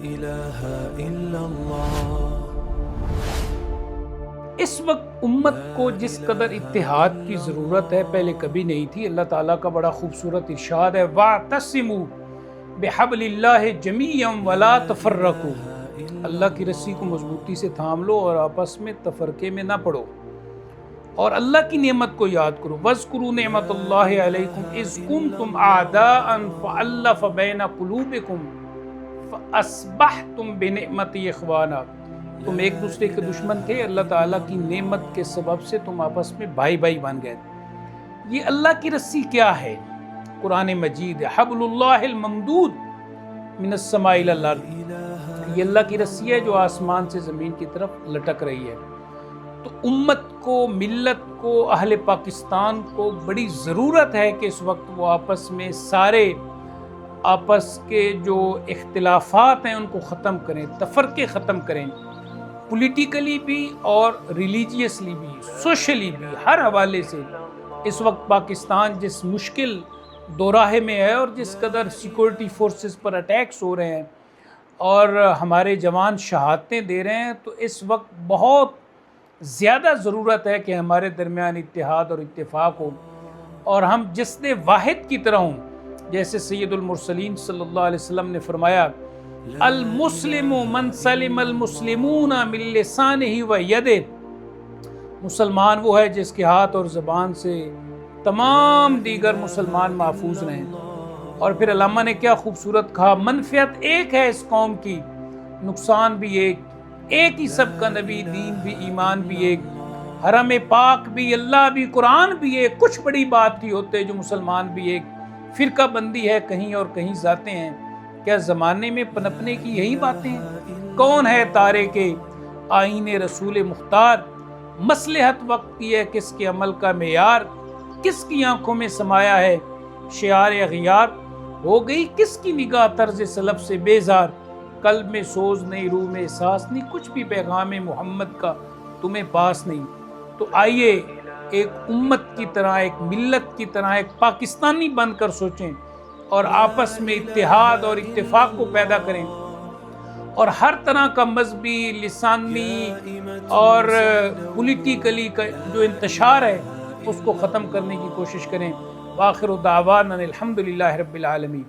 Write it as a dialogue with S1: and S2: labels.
S1: إله إلا الله۔
S2: اس وقت امت کو جس قدر اتحاد کی ضرورت ہے پہلے کبھی نہیں تھی۔ اللہ تعالیٰ کا بڑا خوبصورت ارشاد ہے وَاعْتَصِمُوا بِحَبْلِ اللَّهِ جَمِيعًا وَلَا تَفَرَّقُوا، اللہ کی رسی کو مضبوطی سے تھام لو اور آپس میں تفرقے میں نہ پڑو، اور اللہ کی نعمت کو یاد کرو۔ وَاذْكُرُوا نِعْمَةَ اللَّهِ عَلَيْكُمْ إِذْ كُنْتُمْ أَعْدَاءً فَأَلَّفَ بَيْنَ قُلُوبِكُمْ فَأَصْبَحْتُمْ بِنِعْمَتِهِ إِخْوَانًا، تم ایک دوسرے کے دشمن تھے، اللہ تعالیٰ کی نعمت کے سبب سے تم آپس میں بھائی بھائی بن گئے۔ یہ اللہ کی رسی کیا ہے؟ قرآن مجید ہے، حبل اللہ الممدود من السماء الی الارض، یہ اللہ کی رسی ہے جو آسمان سے زمین کی طرف لٹک رہی ہے۔ تو امت کو، ملت کو، اہل پاکستان کو بڑی ضرورت ہے کہ اس وقت وہ آپس میں سارے آپس کے جو اختلافات ہیں ان کو ختم کریں، تفرقے ختم کریں، پولیٹیکلی بھی اور ریلیجیسلی بھی، سوشلی بھی، ہر حوالے سے۔ اس وقت پاکستان جس مشکل دوراہے میں ہے اور جس قدر سیکورٹی فورسز پر اٹیکس ہو رہے ہیں اور ہمارے جوان شہادتیں دے رہے ہیں، تو اس وقت بہت زیادہ ضرورت ہے کہ ہمارے درمیان اتحاد اور اتفاق ہو، اور ہم جسد واحد کی طرح ہوں۔ جیسے سید المرسلین صلی اللہ علیہ وسلم نے فرمایا المسلم من سلم المسلمون من لسانہ و یدہ، مسلمان وہ ہے جس کے ہاتھ اور زبان سے تمام دیگر مسلمان محفوظ رہیں۔ اور پھر علامہ نے کیا خوبصورت کہا، منفعت ایک ہے اس قوم کی، نقصان بھی ایک ہی سب کا نبی، دین بھی، ایمان بھی ایک، حرم پاک بھی، اللہ بھی، قرآن بھی ایک، کچھ بڑی بات ہی ہوتے جو مسلمان بھی ایک، فرقہ بندی ہے کہیں اور کہیں ذاتیں ہیں، کیا زمانے میں پنپنے کی یہی باتیں ہیں؟ کون ہے تارے کے آئین رسول مختار، مصلحت وقت کی ہے کس کے عمل کا معیار، کس کی آنکھوں میں سمایا ہے شعار اغیار، ہو گئی کس کی نگاہ طرز سلف سے بیزار، قلب میں سوز نہیں، روح میں احساس نہیں، کچھ بھی پیغام محمد کا تمہیں پاس نہیں۔ تو آئیے ایک امت کی طرح، ایک ملت کی طرح، ایک پاکستانی بن کر سوچیں اور آپس میں اتحاد اور اتفاق کو پیدا کریں، اور ہر طرح کا مذہبی، لسانی اور پولیٹیکلی کا جو انتشار ہے اس کو ختم کرنے کی کوشش کریں۔ وآخر دعوانا الحمدللہ رب العالمین۔